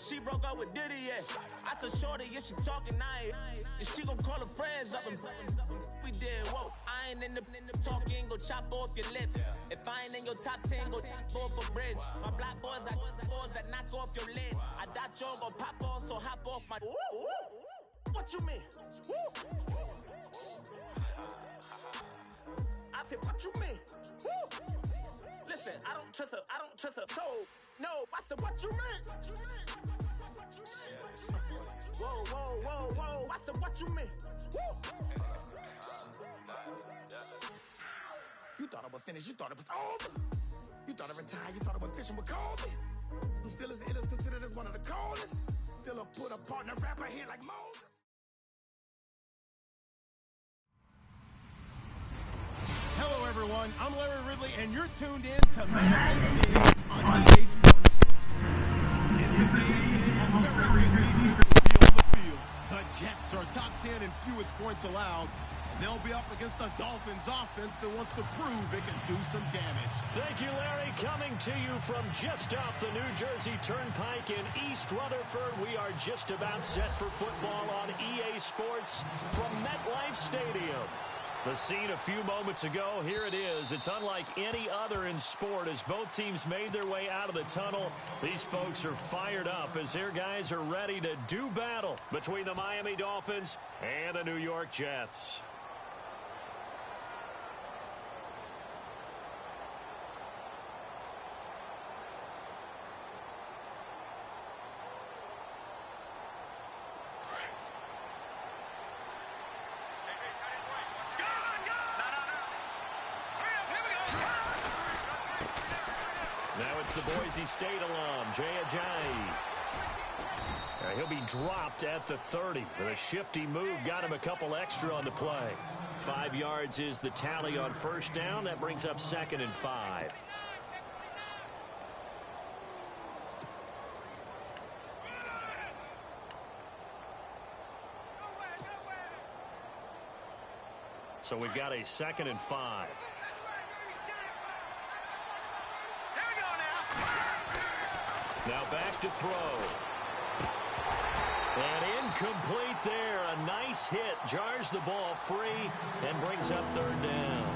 she broke up with Diddy, yeah. I told shorty, if she talking, I ain't. And she gon' call her friends up and we did, whoa. I ain't in the talking, go chop off your lips. If I ain't in your top 10, go top 4 for bridge. My black boys, I boys that knock off your lid. I thought y'all gon' pop off, so hop off my. What you mean? I said, what you mean? Listen, I don't trust her. So, no, I said, what you mean? Whoa. I said, what you mean? You thought I was finished, you thought it was over. You thought I retired, you thought I went fishing with Kobe. I'm still as ill as considered as one of the coldest. Still a put a partner rapper here like Moses. Hello, everyone. I'm Larry Ridley, and you're tuned in to Man on EA Sports. In today's game, a very good defense will be on the field. The Jets are top 10 in fewest points allowed, and they'll be up against the Dolphins offense that wants to prove it can do some damage. Thank you, Larry. Coming to you from just off the New Jersey Turnpike in East Rutherford, we are just about set for football on EA Sports from MetLife Stadium. The scene a few moments ago, here it is. It's unlike any other in sport as both teams made their way out of the tunnel. These folks are fired up as their guys are ready to do battle between the Miami Dolphins and the New York Jets. Now it's the Boise State alum, Jay Ajayi. He'll be dropped at the 30. With a shifty move, got him a couple extra on the play. 5 yards is the tally on first down. That brings up 2nd and 5. So we've got a 2nd and 5. Now back to throw. And incomplete there. A nice hit. Jars the ball free and brings up 3rd down.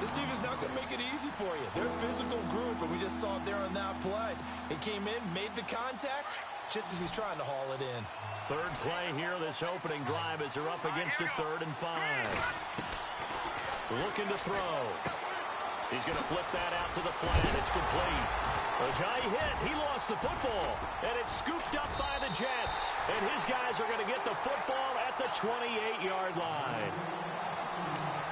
This team is not going to make it easy for you. They're a physical group, and we just saw it there on that play. He came in, made the contact, just as he's trying to haul it in. 3rd play here, this opening drive, as they're up against a 3rd and 5. Looking to throw. He's going to flip that out to the flat. It's complete. Ajayi hit. He lost the football. And it's scooped up by the Jets. And his guys are going to get the football at the 28-yard line.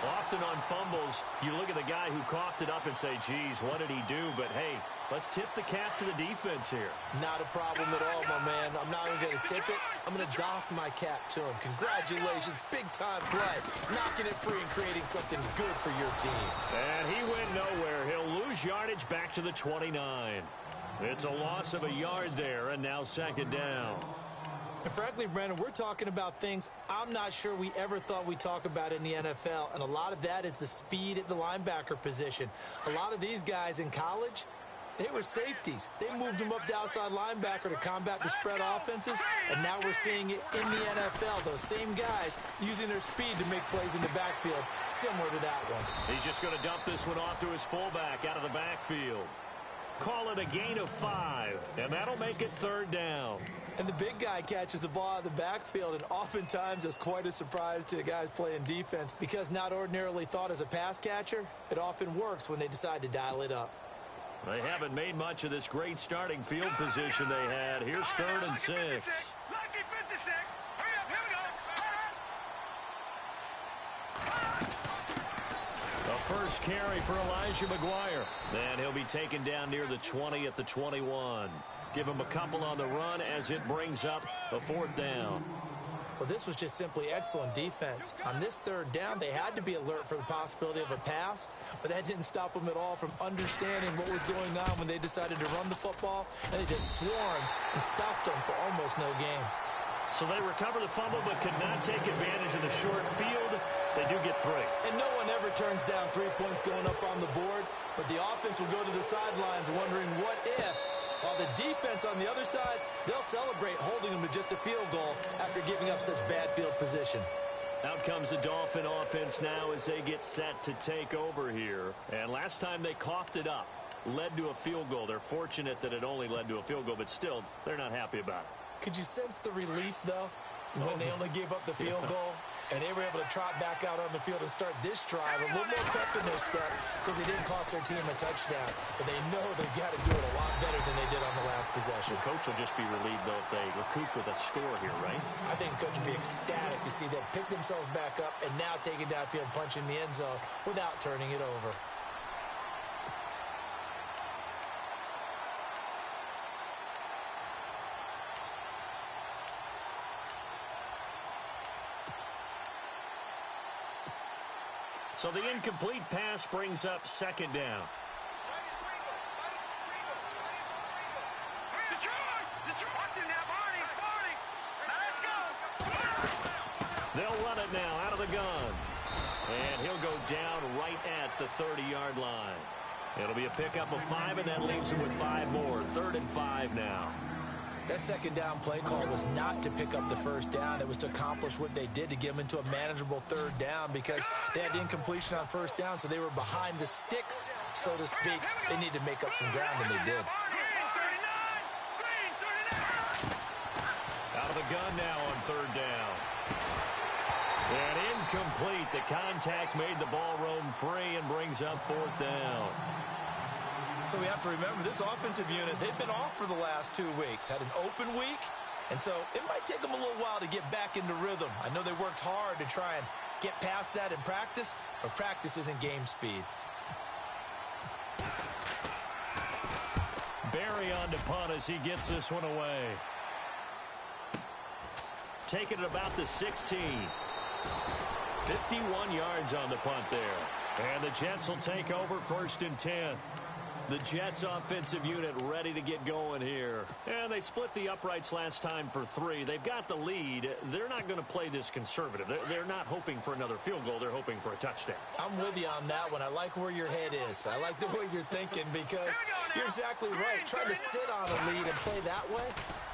Often on fumbles, you look at the guy who coughed it up and say, geez, what did he do? But, hey, let's tip the cap to the defense here. Not a problem at all, my man. I'm not even going to tip it. I'm going to doff my cap to him. Congratulations. Big-time play. Knocking it free and creating something good for your team. And he went nowhere. He'll lose yardage back to the 29. It's a loss of a yard there, and now 2nd down. And frankly, Brandon, we're talking about things I'm not sure we ever thought we'd talk about in the NFL, and a lot of that is the speed at the linebacker position. A lot of these guys in college, they were safeties. They moved them up to outside linebacker to combat the spread offenses, and now we're seeing it in the NFL. Those same guys using their speed to make plays in the backfield, similar to that one. He's just going to dump this one off to his fullback out of the backfield. Call it a gain of 5, and that'll make it 3rd down. And the big guy catches the ball out of the backfield, and oftentimes it's quite a surprise to the guys playing defense because not ordinarily thought as a pass catcher, it often works when they decide to dial it up. They haven't made much of this great starting field position they had. Here's 3rd and 6. Lucky 56. Hurry up, here we go. The first carry for Elijah McGuire. Then he'll be taken down near the 20 at the 21. Give him a couple on the run as it brings up a 4th down. Well, this was just simply excellent defense. On this 3rd down, they had to be alert for the possibility of a pass, but that didn't stop them at all from understanding what was going on when they decided to run the football, and they just swarmed and stopped them for almost no gain. So they recover the fumble but could not take advantage of the short field. They do get 3. And no one ever turns down 3 points going up on the board, but the offense will go to the sidelines wondering what if While the defense on the other side, they'll celebrate holding them to just a field goal after giving up such bad field position. Out comes the Dolphin offense now as they get set to take over here. And last time they coughed it up, led to a field goal. They're fortunate that it only led to a field goal, but still, they're not happy about it. Could you sense the relief, though, when they only gave up the field goal? And they were able to trot back out on the field and start this drive a little more pep in their step because they didn't cost their team a touchdown. But they know they've got to do it a lot better than they did on the last possession. The coach will just be relieved, though, if they recoup with a score here, right? I think the coach will be ecstatic to see them pick themselves back up and now take it downfield and punch in the end zone without turning it over. So the incomplete pass brings up second down. They'll run it now out of the gun. And he'll go down right at the 30-yard line. It'll be a pickup of 5, and that leaves him with 5 more. 3rd and 5 now. That second down play call was not to pick up the first down. It was to accomplish what they did to get them into a manageable 3rd down because they had incompletion on first down, so they were behind the sticks, so to speak. They needed to make up some ground, and they did. Out of the gun now on 3rd down. And incomplete. The contact made the ball roam free and brings up 4th down. So we have to remember this offensive unit, they've been off for the last 2 weeks, had an open week, and so it might take them a little while to get back into rhythm. I know they worked hard to try and get past that in practice, but practice isn't game speed. Barry on to punt as he gets this one away. Taking it about the 16. 51 yards on the punt there. And the Jets will take over 1st and 10. The Jets offensive unit ready to get going here. And they split the uprights last time for 3. They've got the lead. They're not going to play this conservative. They're not hoping for another field goal. They're hoping for a touchdown. I'm with you on that one. I like where your head is. I like the way you're thinking because you're exactly right. Trying to sit on a lead and play that way,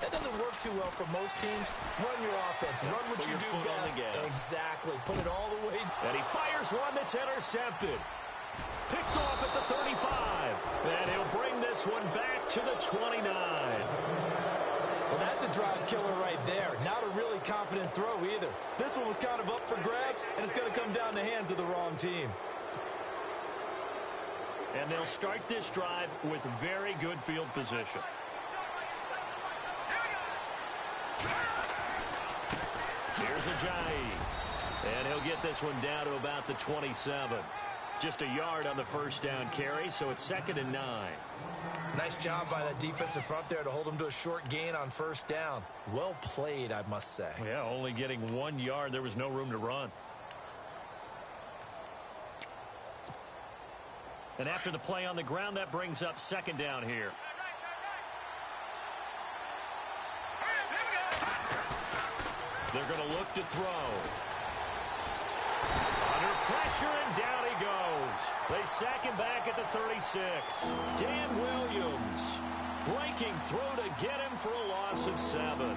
that doesn't work too well for most teams. Run your offense. Run what you do best. Exactly. Put it all the way. And he fires one that's intercepted. Picked off at the 35. And he'll bring this one back to the 29. Well, that's a drive killer right there. Not a really confident throw either. This one was kind of up for grabs, and it's going to come down the hands of the wrong team. And they'll start this drive with very good field position. Here's Ajayi. And he'll get this one down to about the 27. Just a yard on the first down carry, so it's 2nd and 9. Nice job by that defensive front there to hold him to a short gain on first down. Well played, I must say. Yeah, only getting 1 yard. There was no room to run. And after the play on the ground, that brings up 2nd down here. They're going to look to throw. Under pressure, and down he goes. They sack him back at the 36. Dan Williams breaking through to get him for a loss of 7.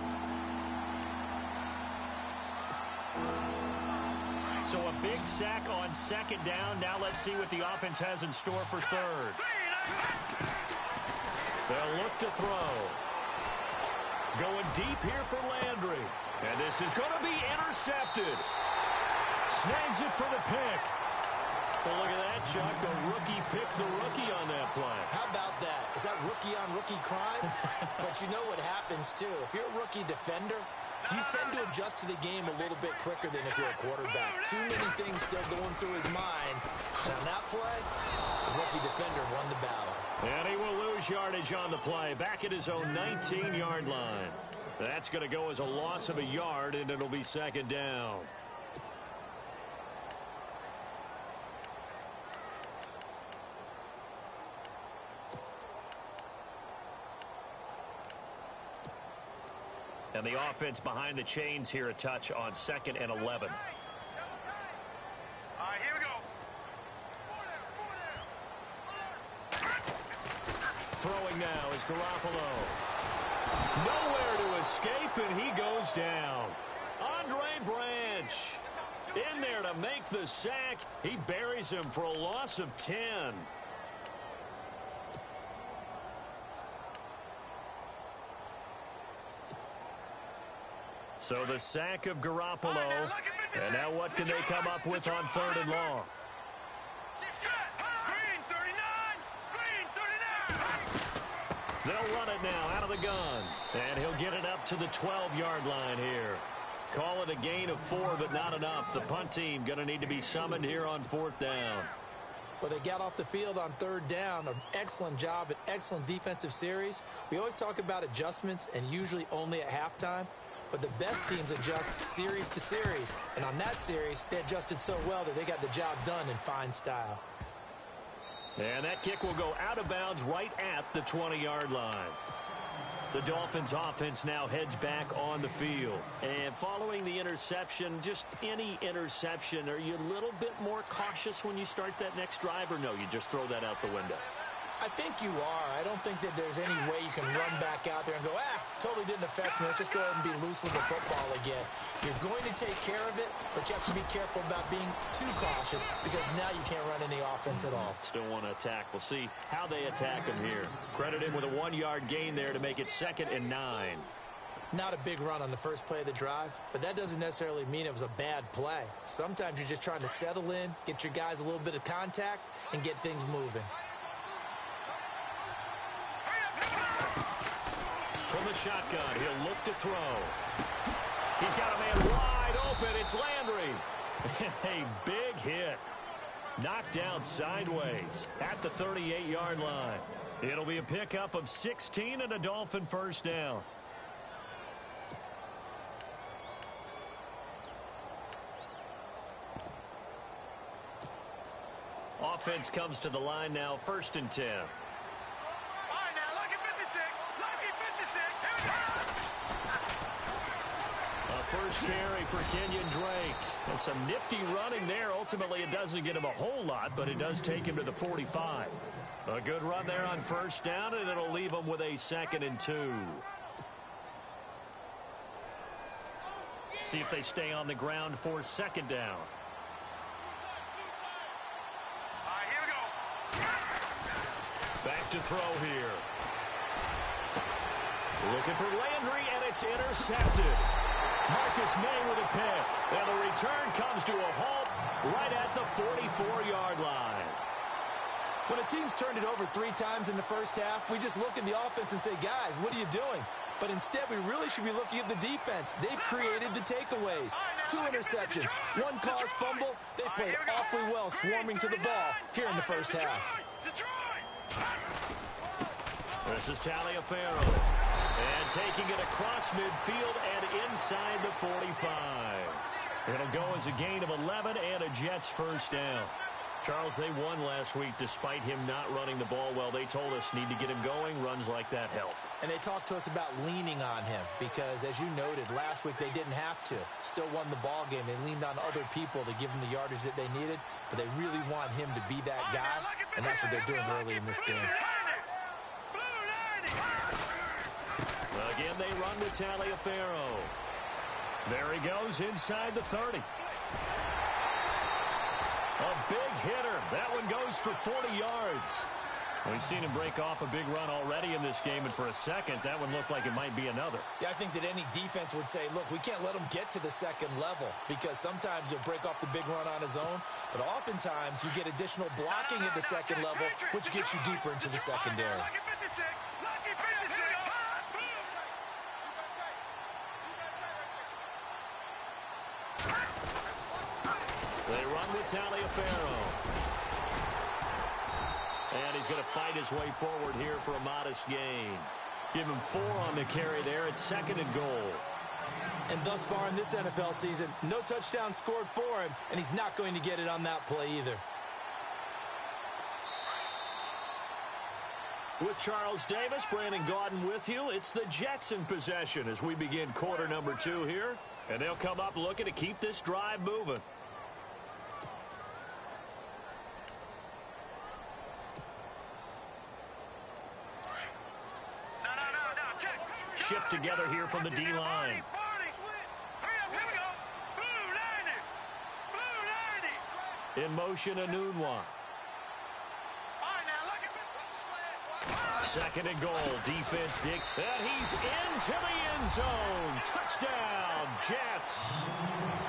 So a big sack on 2nd down. Now let's see what the offense has in store for 3rd. They'll look to throw. Going deep here for Landry. And this is going to be intercepted. Snags it for the pick. Well, look at that, Chuck. A rookie picked the rookie on that play. How about that? Is that rookie-on-rookie crime? But you know what happens, too. If you're a rookie defender, you tend to adjust to the game a little bit quicker than if you're a quarterback. Too many things still going through his mind. And on that play, the rookie defender won the battle. And he will lose yardage on the play. Back at his own 19-yard line. That's going to go as a loss of a yard, and it'll be 2nd down. And the offense behind the chains here a touch on 2nd and 11. All right, here we go. Throwing now is Garoppolo. Nowhere to escape, and he goes down. Andre Branch in there to make the sack. He buries him for a loss of 10. So the sack of Garoppolo. And now what can they come up with on 3rd and long? Green 39! Green 39! They'll run it now out of the gun. And he'll get it up to the 12-yard line here. Call it a gain of 4, but not enough. The punt team going to need to be summoned here on 4th down. Well, they got off the field on 3rd down. An excellent job, an excellent defensive series. We always talk about adjustments, and usually only at halftime. But the best teams adjust series to series. And on that series, they adjusted so well that they got the job done in fine style. And that kick will go out of bounds right at the 20-yard line. The Dolphins offense now heads back on the field. And following the interception, just any interception, are you a little bit more cautious when you start that next drive, or no, you just throw that out the window? I think you are. I don't think that there's any way you can run back out there and go, totally didn't affect me. Let's just go ahead and be loose with the football again. You're going to take care of it, but you have to be careful about being too cautious because now you can't run any offense at all. Still want to attack. We'll see how they attack him here. Credit him with a 1-yard gain there to make it 2nd and 9. Not a big run on the first play of the drive, but that doesn't necessarily mean it was a bad play. Sometimes you're just trying to settle in, get your guys a little bit of contact, and get things moving. From the shotgun, he'll look to throw. He's got a man wide open. It's Landry. A big hit. Knocked down sideways at the 38-yard line. It'll be a pickup of 16 and a Dolphin 1st down. Offense comes to the line now, 1st and 10. First carry for Kenyon Drake. And some nifty running there. Ultimately, it doesn't get him a whole lot, but it does take him to the 45. A good run there on 1st down, and it'll leave him with a 2nd and 2. See if they stay on the ground for 2nd down. All right, here we go. Back to throw here. Looking for Landry, and it's intercepted. Marcus May with a pick. And the return comes to a halt right at the 44-yard line. When a team's turned it over 3 times in the first half, we just look at the offense and say, guys, what are you doing? But instead, we really should be looking at the defense. They've created the takeaways. 2 interceptions, 1 caused fumble. They played awfully well swarming to the ball here in the first half. This is Taliaferro. And taking it across midfield and inside the 45. It'll go as a gain of 11 and a Jets 1st down. Charles, they won last week despite him not running the ball well. They told us need to get him going. Runs like that help. And they talked to us about leaning on him because, as you noted, last week they didn't have to. Still won the ball game. They leaned on other people to give them the yardage that they needed, but they really want him to be that guy, and that's what they're doing early in this game. Again, they run with Taliaferro. There he goes inside the 30. A big hitter. That one goes for 40 yards. We've seen him break off a big run already in this game, and for a second, that one looked like it might be another. Yeah, I think that any defense would say, look, we can't let him get to the 2nd level because sometimes he'll break off the big run on his own, but oftentimes you get additional blocking at the 2nd level, which gets you deeper into the secondary. They run with Taliaferro. And he's going to fight his way forward here for a modest gain. Give him 4 on the carry there at 2nd and goal. And thus far in this NFL season, no touchdown scored for him, and he's not going to get it on that play either. With Charles Davis, Brandon Gaudin with you. It's the Jets in possession as we begin quarter number 2 here. And they'll come up looking to keep this drive moving. shift together here from the D-line. In motion, Anunwa. Second and goal. Defense dig. And he's into the end zone. Touchdown, Jets.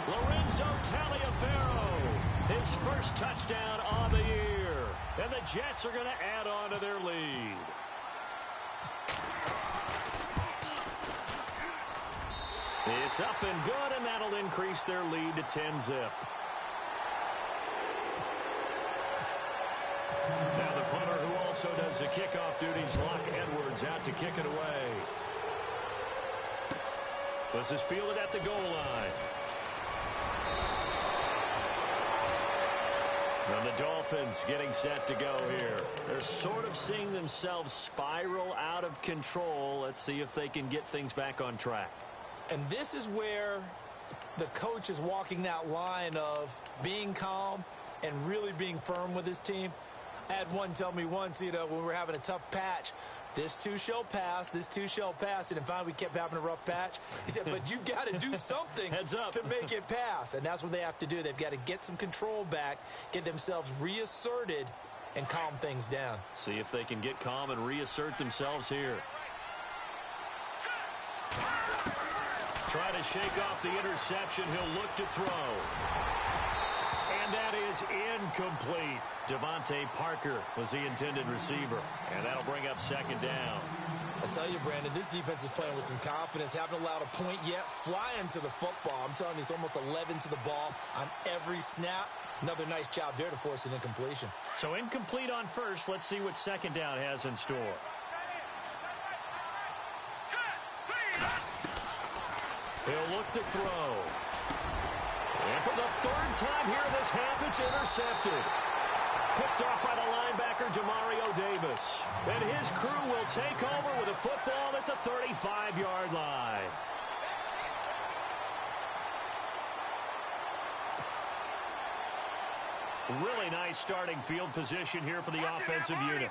Lorenzo Taliaferro. His first touchdown on the year. And the Jets are going to add on to their lead. It's up and good, and that'll increase their lead to 10-zip. Now the punter, who also does the kickoff duties, Locke Edwards, out to kick it away. This is fielded at the goal line. And the Dolphins getting set to go here. They're sort of seeing themselves spiral out of control. Let's see if they can get things back on track. And this is where the coach is walking that line of being calm and really being firm with his team. I had one tell me once, when we were having a tough patch, this too shall pass, this too shall pass. And finally we kept having a rough patch. He said, but you've got to do something Heads up. to make it pass. And that's what they have to do. They've got to get some control back, get themselves reasserted, and calm things down. See if they can get calm and reassert themselves here. Try to shake off the interception. He'll look to throw. And that is incomplete. Devontae Parker was the intended receiver. And that'll bring up second down. I tell you, Brandon, this defense is playing with some confidence. Haven't allowed a point yet. Flying to the football. I'm telling you, it's almost 11 to the ball on every snap. Another nice job there to force an incompletion. So incomplete on first. Let's see what second down has in store. He'll look to throw. And for the third time here this half, it's intercepted. Picked off by the linebacker, Demario Davis. And his crew will take over with a football at the 35-yard line. Really nice starting field position here for the offensive unit.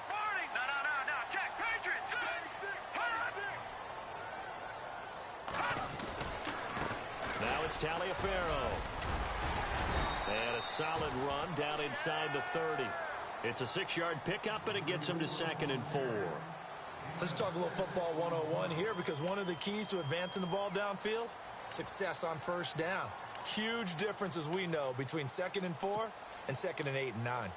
Now it's Taliaferro. And a solid run down inside the 30. It's a 6-yard pickup, and it gets him to 2nd and 4. Let's talk a little football 101 here, because one of the keys to advancing the ball downfield, success on first down. Huge difference, as we know, between 2nd and 4 and 2nd and 8 and 9.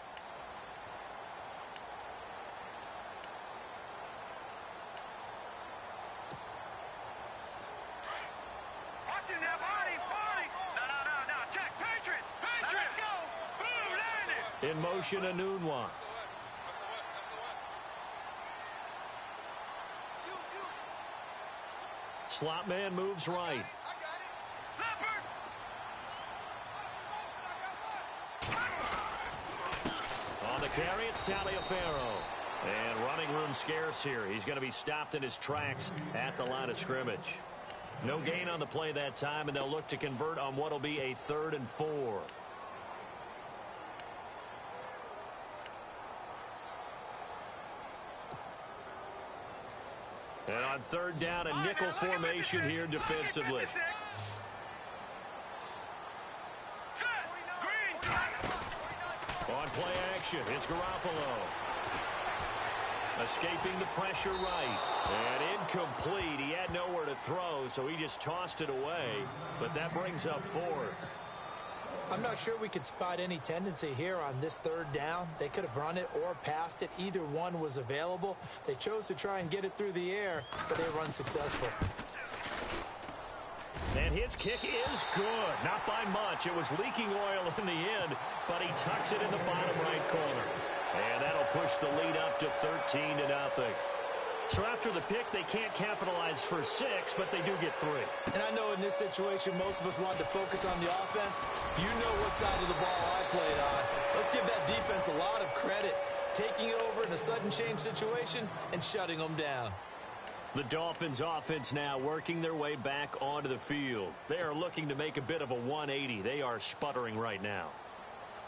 In motion, Anunwa. Slot man moves right. On the carry, it's Taliaferro. And running room scarce here. He's going to be stopped in his tracks at the line of scrimmage. No gain on the play that time, and they'll look to convert on what will be a 3rd and 4. And on 3rd down, a nickel formation here defensively. On play action, it's Garoppolo. Escaping the pressure right. And incomplete. He had nowhere to throw, so he just tossed it away. But that brings up 4th. I'm not sure we could spot any tendency here on this 3rd down. They could have run it or passed it. Either one was available. They chose to try and get it through the air, but they were unsuccessful. And his kick is good. Not by much. It was leaking oil in the end, but he tucks it in the bottom right corner. And that'll push the lead up to 13-0. So after the pick, they can't capitalize for 6, but they do get 3. And I know in this situation, most of us wanted to focus on the offense. You know what side of the ball I played on. Let's give that defense a lot of credit. Taking it over in a sudden change situation and shutting them down. The Dolphins offense now working their way back onto the field. They are looking to make a bit of a 180. They are sputtering right now.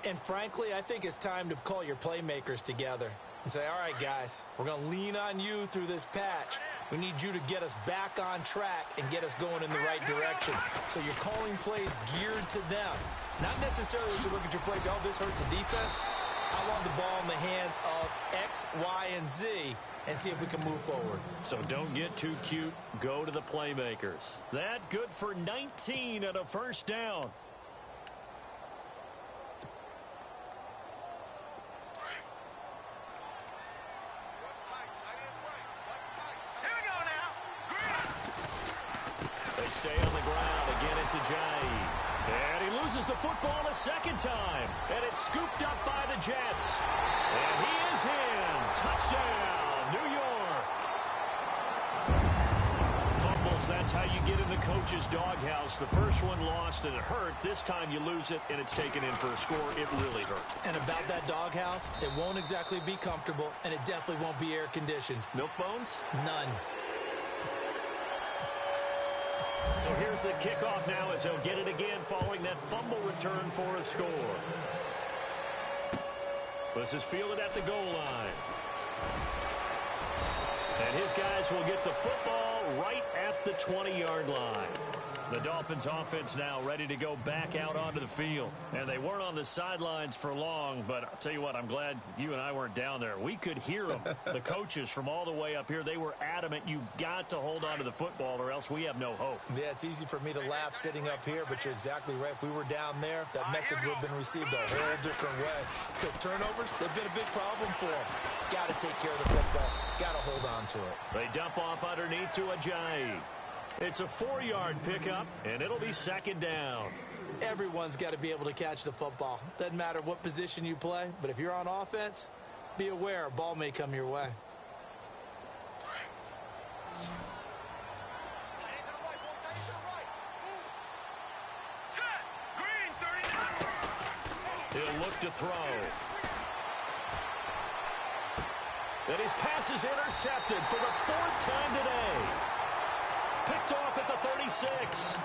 And frankly, I think it's time to call your playmakers together. and say, all right, guys, we're going to lean on you through this patch. We need you to get us back on track and get us going in the right direction. So you're calling plays geared to them. Not necessarily that you look at your plays, oh, this hurts the defense. I want the ball in the hands of X, Y, and Z and see if we can move forward. So don't get too cute. Go to the playmakers. That good for 19 and a first down. Stay on the ground. Again, it's Ajayi. And he loses the football a second time. And it's scooped up by the Jets. And he is in. Touchdown, New York. Fumbles, that's how you get in the coach's doghouse. The first one lost and it hurt. This time you lose it and it's taken in for a score. It really hurt. And about that doghouse, it won't exactly be comfortable, and it definitely won't be air-conditioned. Milk bones? None. So here's the kickoff now as he'll get it again following that fumble return for a score. This is fielded at the goal line. And his guys will get the football right at the 20-yard line. The Dolphins offense now ready to go back out onto the field. And they weren't on the sidelines for long, but I'll tell you what, I'm glad you and I weren't down there. We could hear them. The coaches from all the way up here, they were adamant, you've got to hold on to the football or else we have no hope. Yeah, it's easy for me to laugh sitting up here, but you're exactly right. If we were down there, that message would have been received a whole different way. Because turnovers, they've been a big problem for them. Got to take care of the football. Got to hold on to it. They dump off underneath to Ajayi. It's a 4-yard pickup, and it'll be second down. Everyone's got to be able to catch the football. Doesn't matter what position you play, but if you're on offense, be aware a ball may come your way. He'll look to throw. And his pass is intercepted for the 4th time today. Picked off at the 36.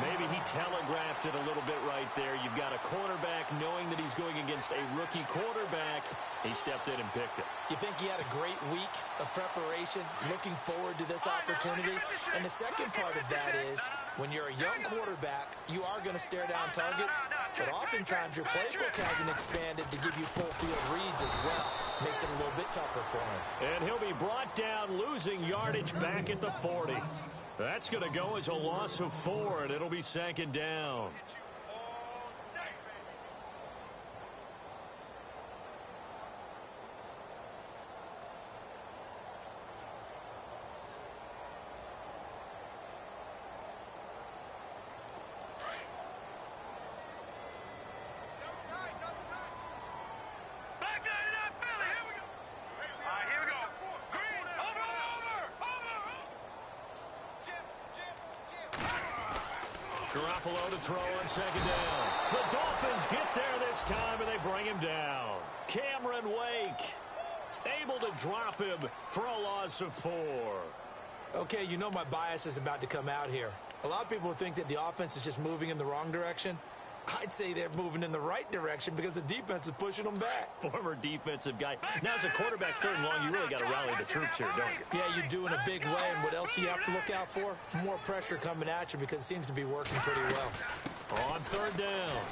Maybe he telegraphed it a little bit right there. You've got a cornerback knowing that he's going against a rookie quarterback. He stepped in and picked it. You think he had a great week of preparation, looking forward to this opportunity? And the second part of that is, when you're a young quarterback, you are going to stare down targets, but oftentimes your playbook hasn't expanded to give you full field reads as well. Makes it a little bit tougher for him. And he'll be brought down, losing yardage back at the 40. That's going to go as a loss of 4, and it'll be second down. Garoppolo to throw on second down. The Dolphins get there this time, and they bring him down. Cameron Wake able to drop him for a loss of 4. Okay, you know my bias is about to come out here. A lot of people think that the offense is just moving in the wrong direction. I'd say they're moving in the right direction because the defense is pushing them back. Former defensive guy. Now, as a quarterback 3rd and long, you really got to rally the troops here, don't you? Yeah, you do in a big way. And what else do you have to look out for? More pressure coming at you because it seems to be working pretty well. On 3rd down,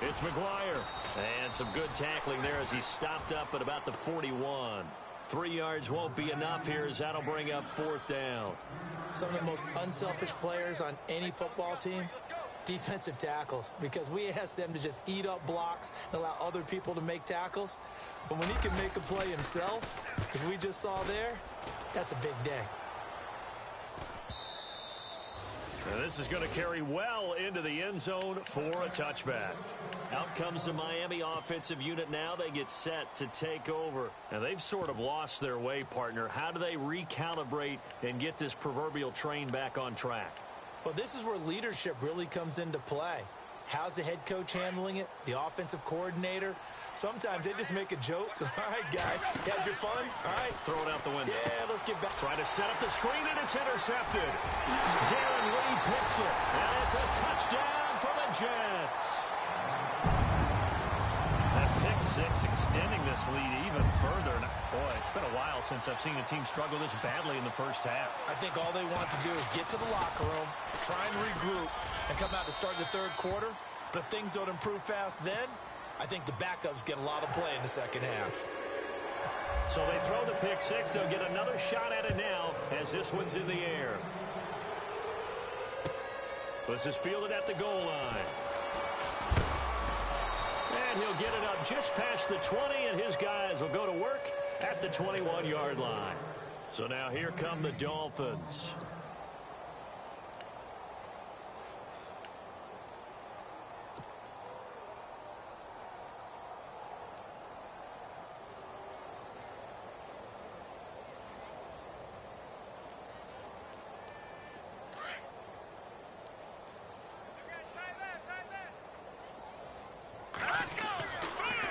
it's McGuire. And some good tackling there as he stopped up at about the 41. 3 yards won't be enough here as that'll bring up 4th down. Some of the most unselfish players on any football team, defensive tackles, because we ask them to just eat up blocks and allow other people to make tackles. But when he can make a play himself, as we just saw there, that's a big day. And this is going to carry well into the end zone for a touchback. Out comes the Miami offensive unit now. They get set to take over. And they've sort of lost their way, partner. How do they recalibrate and get this proverbial train back on track? Well, this is where leadership really comes into play. How's the head coach handling it? The offensive coordinator? Sometimes they just make a joke. All right, guys, had your fun? All right. Throw it out the window. Yeah, let's get back. Try to set up the screen, and it's intercepted. Darren Lee picks it, and it's a touchdown for the Jets. That pick 6 It's extending this lead even further. And boy, it's been a while since I've seen a team struggle this badly in the first half. I think all they want to do is get to the locker room, try and regroup, and come out to start the third quarter. But if things don't improve fast then, I think the backups get a lot of play in the second half. So they throw the pick six. They'll get another shot at it now as this one's in the air. This is fielded at the goal line. And he'll get it up just past the 20, and his guys will go to work at the 21-yard line. So now here come the Dolphins.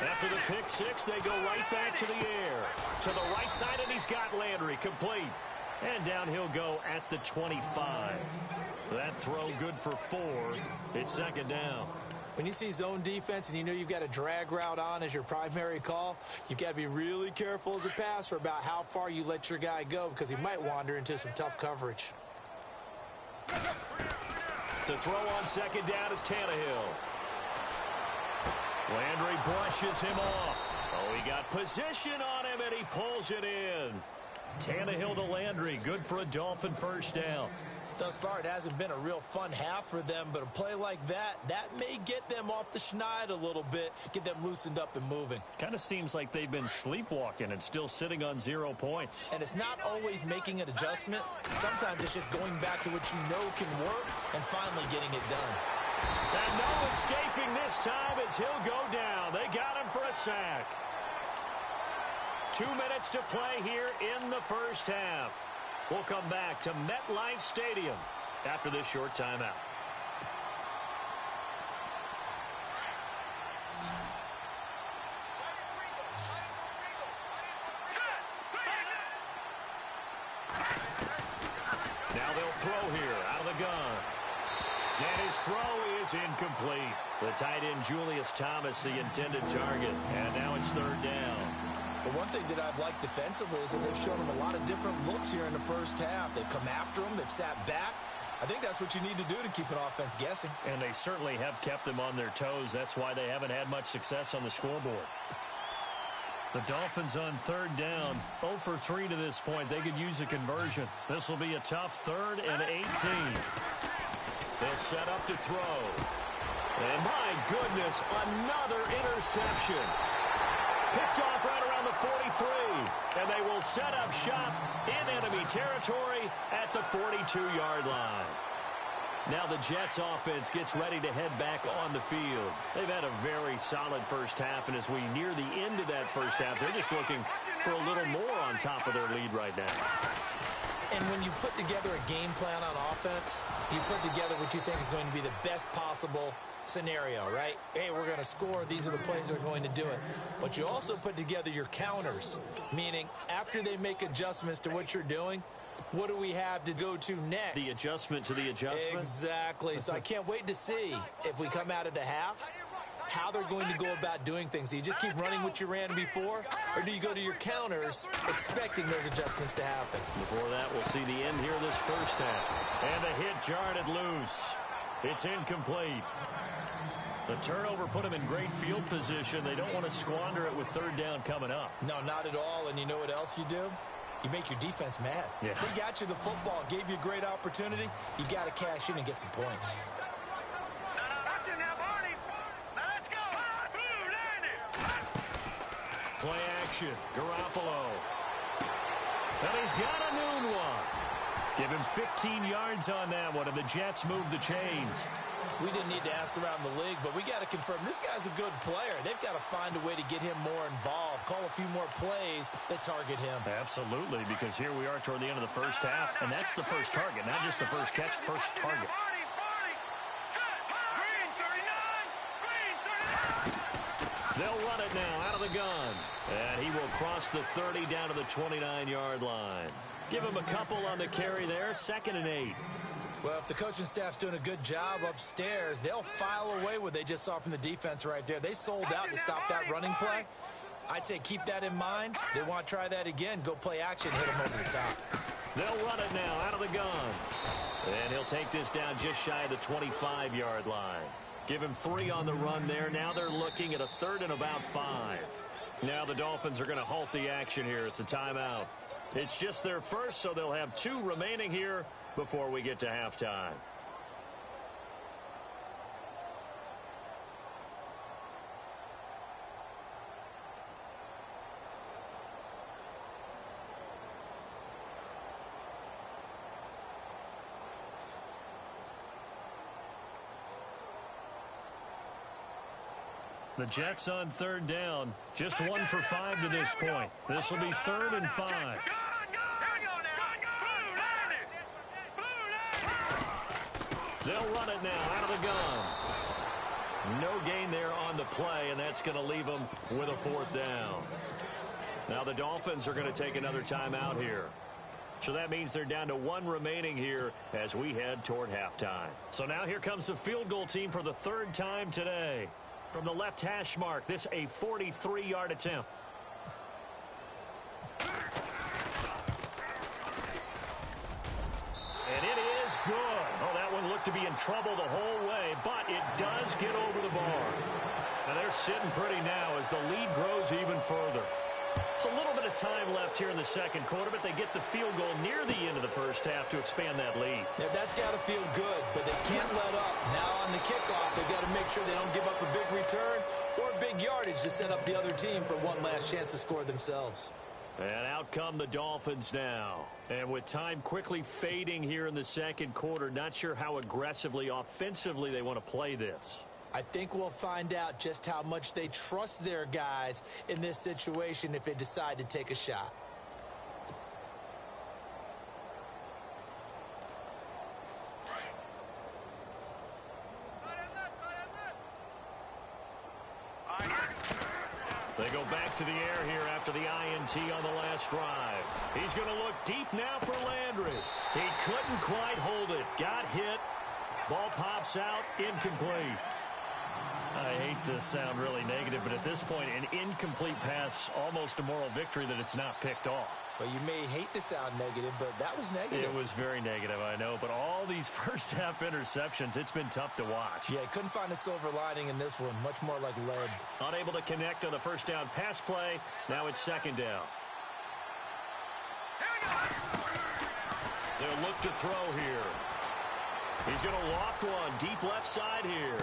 After the pick six, they go right back to the air. To the right side, and he's got Landry complete. And down he'll go at the 25. That throw good for 4. It's second down. When you see zone defense and you know you've got a drag route on as your primary call, you've got to be really careful as a passer about how far you let your guy go because he might wander into some tough coverage. To throw on second down is Tannehill. Landry brushes him off. Oh, he got position on him, and he pulls it in. Tannehill to Landry. Good for a Dolphin first down. Thus far, it hasn't been a real fun half for them, but a play like that may get them off the schneid a little bit, get them loosened up and moving. Kind of seems like they've been sleepwalking and still sitting on 0 points. And it's not always making an adjustment. Sometimes it's just going back to what you know can work and finally getting it done. And no escaping this time as he'll go down. They got him for a sack. 2 minutes to play here in the first half. We'll come back to MetLife Stadium after this short timeout. Now they'll throw here out of the gun. And his throw is incomplete. The tight end Julius Thomas, the intended target. And now it's third down. But one thing that I've liked defensively is that they've shown him a lot of different looks here in the first half. They've come after him. They've sat back. I think that's what you need to do to keep an offense guessing. And they certainly have kept them on their toes. That's why they haven't had much success on the scoreboard. The Dolphins on third down, 0 for 3 to this point. They could use a conversion. This will be a tough 3rd and 18. They'll set up to throw. And my goodness, another interception. Picked off right around the 43. And they will set up shop in enemy territory at the 42-yard line. Now the Jets offense gets ready to head back on the field. They've had a very solid first half, and as we near the end of that first half, they're just looking for a little more on top of their lead right now. And when you put together a game plan on offense, you put together what you think is going to be the best possible scenario, right? Hey, we're going to score. These are the plays that are going to do it. But you also put together your counters, meaning after they make adjustments to what you're doing, what do we have to go to next? The adjustment to the adjustment? Exactly. So I can't wait to see if we come out of the half, how they're going to go about doing things. Do you just keep running what you ran before, or do you go to your counters expecting those adjustments to happen? Before that, we'll see the end here of this first half. And the hit jarred it loose. It's incomplete. The turnover put them in great field position. They don't want to squander it with third down coming up. No, not at all. And you know what else you do? You make your defense mad. Yeah. They got you the football, gave you a great opportunity. You got to cash in and get some points. Play action. Garoppolo. And he's got a noon one. Give him 15 yards on that one, and the Jets move the chains. We didn't need to ask around the league, but we got to confirm this guy's a good player. They've got to find a way to get him more involved, call a few more plays that target him. Absolutely, because here we are toward the end of the first half, and that's the first target, not just the first catch, first target. They'll run it now out of the gun. And he will cross the 30 down to the 29-yard line. Give him a couple on the carry there, 2nd and 8. Well, if the coaching staff's doing a good job upstairs, they'll file away what they just saw from the defense right there. They sold out to stop that running play. I'd say keep that in mind. They want to try that again. Go play action, hit them over the top. They'll run it now out of the gun. And he'll take this down just shy of the 25-yard line. Give him 3 on the run there. Now they're looking at a 3rd and about 5. Now the Dolphins are going to halt the action here. It's a timeout. It's just their first, so they'll have 2 remaining here before we get to halftime. The Jets on 3rd down. Just 1 for 5 to this point. This will be 3rd and 5. They'll run it now out of the gun. No gain there on the play, and that's going to leave them with a 4th down. Now the Dolphins are going to take another timeout here. So that means they're down to 1 remaining here as we head toward halftime. So now here comes the field goal team for the 3rd time today. From the left hash mark, this a 43-yard attempt. And it is good. Oh, that one looked to be in trouble the whole way, but it does get over the bar. Now they're sitting pretty now as the lead grows even further. It's a little bit of time left here in the second quarter, but they get the field goal near the end of the first half to expand that lead. Yeah, that's got to feel good, but they can't let up. Now on the kickoff, they've got to make sure they don't give up a big return or big yardage to set up the other team for one last chance to score themselves. And out come the Dolphins now. And with time quickly fading here in the second quarter, not sure how aggressively, offensively they want to play this. I think we'll find out just how much they trust their guys in this situation if they decide to take a shot. They go back to the air here after the INT on the last drive. He's going to look deep now for Landry. He couldn't quite hold it. Got hit. Ball pops out. Incomplete. I hate to sound really negative, but at this point, an incomplete pass, almost a moral victory that it's not picked off. Well, you may hate to sound negative, but that was negative. It was very negative, I know. But all these first-half interceptions, it's been tough to watch. Yeah, couldn't find a silver lining in this one. Much more like lead. Unable to connect on the first down pass play. Now it's 2nd down. They'll look to throw here. He's going to loft one deep left side here.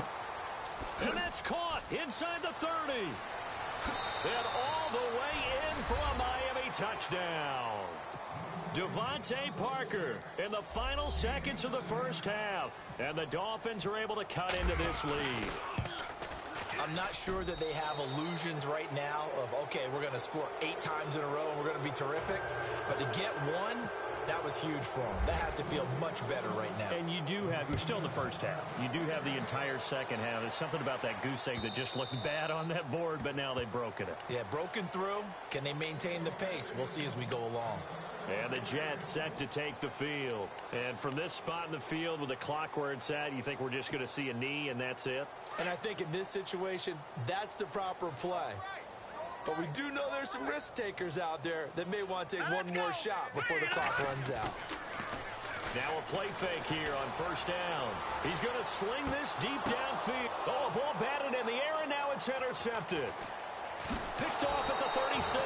And that's caught inside the 30. And all the way in for a Miami touchdown. Devontae Parker in the final seconds of the first half. And the Dolphins are able to cut into this lead. I'm not sure that they have illusions right now of, okay, we're going to score 8 times in a row and we're going to be terrific. But to get one, that was huge for them. That has to feel much better right now. And you do have, you're still in the first half. You do have the entire second half. There's something about that goose egg that just looked bad on that board, but now they've broken it. Yeah, broken through. Can they maintain the pace? We'll see as we go along. And the Jets set to take the field. And from this spot in the field with the clock where it's at, you think we're just going to see a knee and that's it? And I think in this situation, that's the proper play. But we do know there's some risk takers out there that may want to take one more shot before the clock runs out. Now a play fake here on first down. He's going to sling this deep downfield. Oh, a ball batted in the air, and now it's intercepted. Picked off at the 36.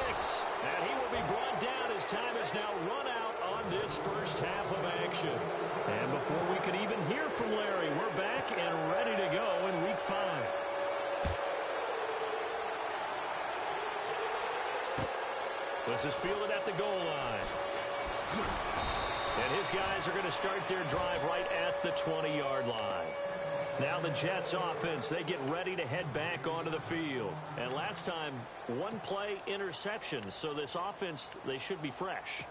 And he will be brought down as time has now run out on this first half of action. And before we could even hear from Larry, we're back and ready to go in Week 5. This is fielded at the goal line. And his guys are going to start their drive right at the 20-yard line. Now the Jets offense, they get ready to head back onto the field. And last time, one play interception. So this offense, they should be fresh.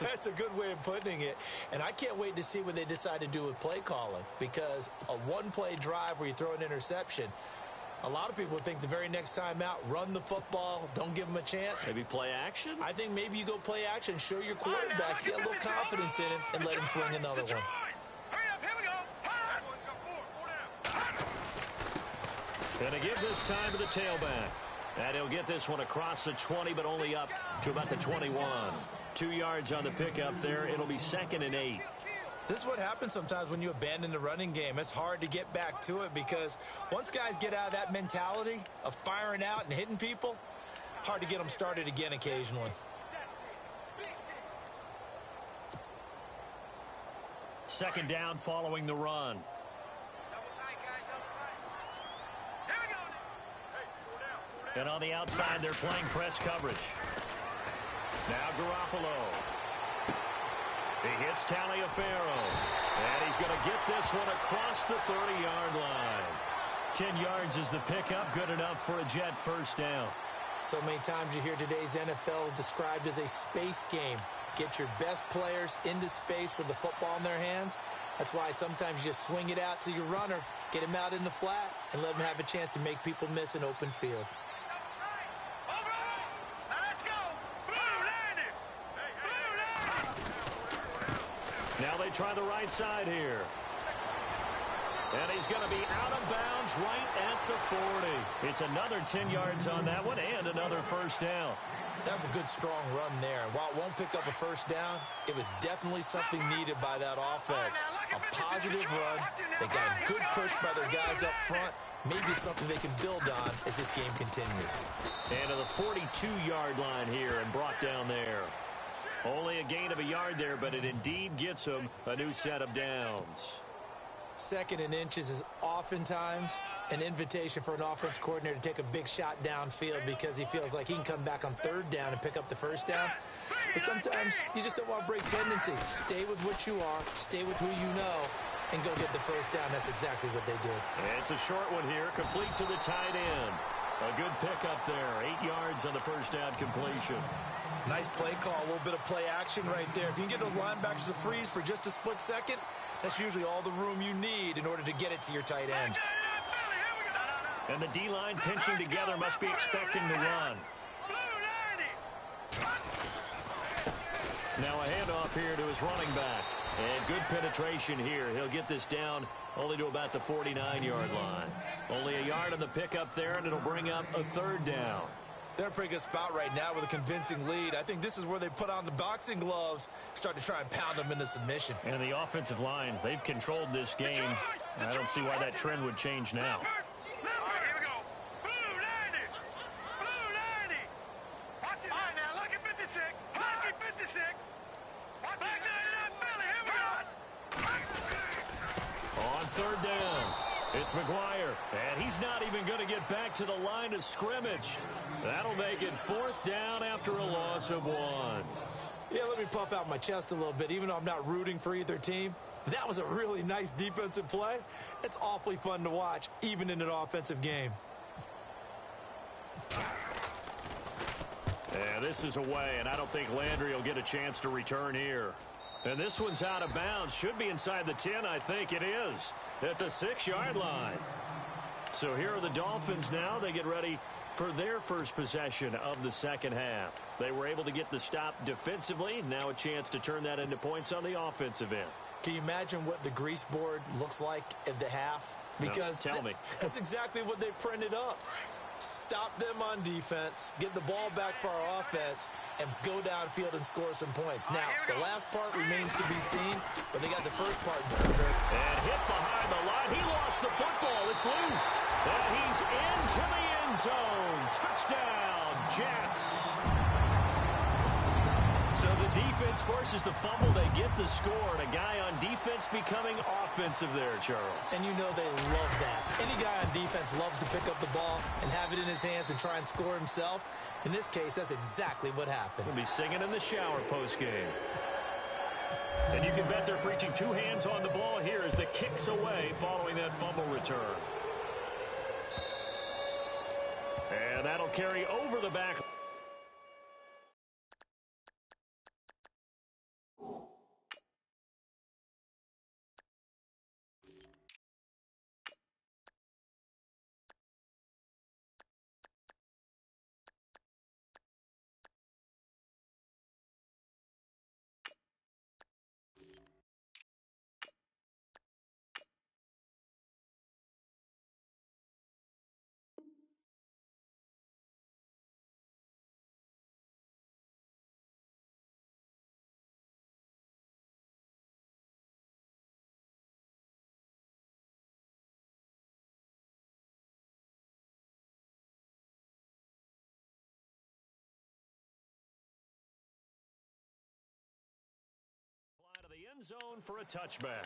That's a good way of putting it. And I can't wait to see what they decide to do with play calling. Because a one-play drive where you throw an interception, a lot of people think the very next time out, run the football, don't give them a chance. Maybe play action? I think maybe you go play action, show your quarterback, get a little confidence in him, and let him fling another one. And to give this time to the tailback. And he'll get this one across the 20, but only up to about the 21. 2 yards on the pickup there. It'll be 2nd and 8. This is what happens sometimes when you abandon the running game. It's hard to get back to it because once guys get out of that mentality of firing out and hitting people, hard to get them started again occasionally. Second down following the run. And on the outside, they're playing press coverage. Now Garoppolo. He hits Taliaferro. And he's going to get this one across the 30-yard line. 10 yards is the pickup. Good enough for a Jet first down. So many times you hear today's NFL described as a space game. Get your best players into space with the football in their hands. That's why sometimes you just swing it out to your runner, get him out in the flat, and let him have a chance to make people miss an open field. Now they try the right side here. And he's going to be out of bounds right at the 40. It's another 10 yards on that one and another first down. That was a good, strong run there. While it won't pick up a first down, it was definitely something needed by that offense. A positive run. They got a good push by their guys up front. Maybe something they can build on as this game continues. And to the 42-yard line here and brought down there. Only a gain of a yard there, but it indeed gets them a new set of downs. 2nd and inches is oftentimes an invitation for an offense coordinator to take a big shot downfield because he feels like he can come back on 3rd down and pick up the first down. But sometimes you just don't want to break tendency. Stay with what you are, stay with who you know, and go get the first down. That's exactly what they did. And it's a short one here, complete to the tight end. A good pickup there, 8 yards on the first down completion. Nice play call, a little bit of play action right there. If you can get those linebackers to freeze for just a split second, that's usually all the room you need in order to get it to your tight end. And the D-line pinching together must be expecting the run. Now a handoff here to his running back. And good penetration here. He'll get this down only to about the 49-yard line. Only a yard on the pickup there, and it'll bring up a 3rd down. They're in a pretty good spot right now with a convincing lead. I think this is where they put on the boxing gloves, start to try and pound them into submission. And the offensive line, they've controlled this game. I don't see why that trend would change now. On 3rd down, it's McGuire, and he's not even going to get back to the line of scrimmage. That'll make it 4th down after a loss of 1. Yeah, let me puff out my chest a little bit. Even though I'm not rooting for either team, that was a really nice defensive play. It's awfully fun to watch, even in an offensive game. Yeah, this is away, and I don't think Landry will get a chance to return here. And this one's out of bounds. Should be inside the 10, I think it is, at the 6-yard line. So here are the Dolphins now. They get ready for their first possession of the second half. They were able to get the stop defensively. Now a chance to turn that into points on the offensive end. Can you imagine what the grease board looks like at the half? Because no, tell me. That's exactly what they printed up. Stop them on defense, get the ball back for our offense, and go downfield and score some points. Now, the last part remains to be seen, but they got the first part done. And hit behind the line. He lost the football. It's loose. And he's into the end zone. Touchdown, Jets. So the defense forces the fumble. They get the score. And a guy on defense becoming offensive there, Charles. And you know they love that. Any guy on defense loves to pick up the ball and have it in his hands and try and score himself. In this case, that's exactly what happened. He'll be singing in the shower postgame. And you can bet they're preaching 2 hands on the ball here as the kick's away following that fumble return. And that'll carry over the back. end zone for a touchback.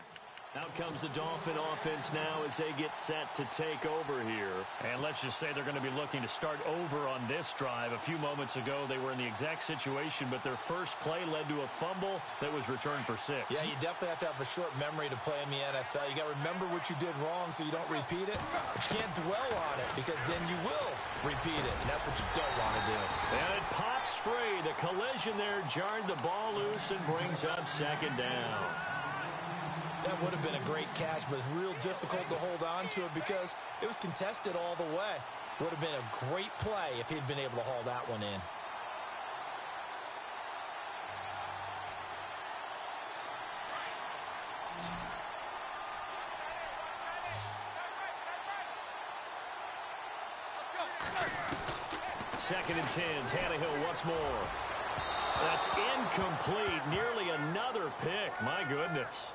Out comes the Dolphin offense now as they get set to take over here. And let's just say they're going to be looking to start over on this drive. A few moments ago, they were in the exact situation, but their first play led to a fumble that was returned for 6. Yeah, you definitely have to have a short memory to play in the NFL. You got to remember what you did wrong so you don't repeat it. But you can't dwell on it because then you will repeat it, and that's what you don't want to do. And it pops free. The collision there jarred the ball loose and brings up second down. That would have been a great catch, but it's real difficult to hold on to it because it was contested all the way. Would have been a great play if he'd been able to haul that one in. Second and 10, Tannehill once more. That's incomplete, nearly another pick. My goodness.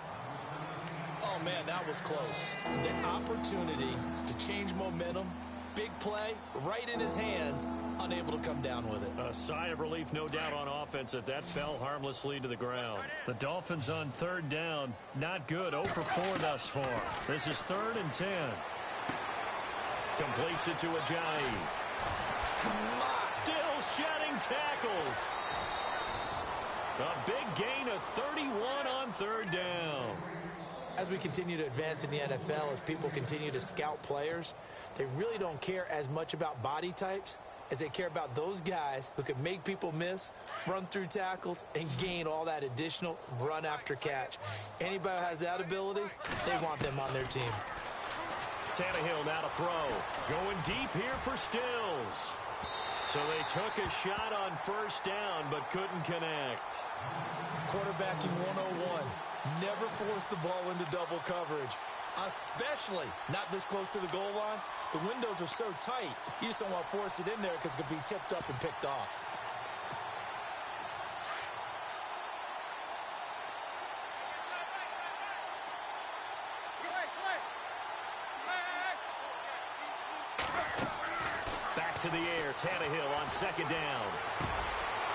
Oh, man, that was close. The opportunity to change momentum, big play, right in his hands, unable to come down with it. A sigh of relief, no doubt, on offense that fell harmlessly to the ground. The Dolphins on third down, not good, 0 for 4 thus far. This is 3rd and 10. Completes it to Ajayi. Still shedding tackles. A big gain of 31 on third down. As we continue to advance in the NFL, as people continue to scout players, they really don't care as much about body types as they care about those guys who can make people miss, run through tackles, and gain all that additional run after catch. Anybody who has that ability, they want them on their team. Tannehill now to throw. Going deep here for Stills. So they took a shot on first down but couldn't connect. Quarterbacking 101. Never force the ball into double coverage, especially not this close to the goal line. The windows are so tight, you just don't want to force it in there because it could be tipped up and picked off. Back to the air, Tannehill on second down.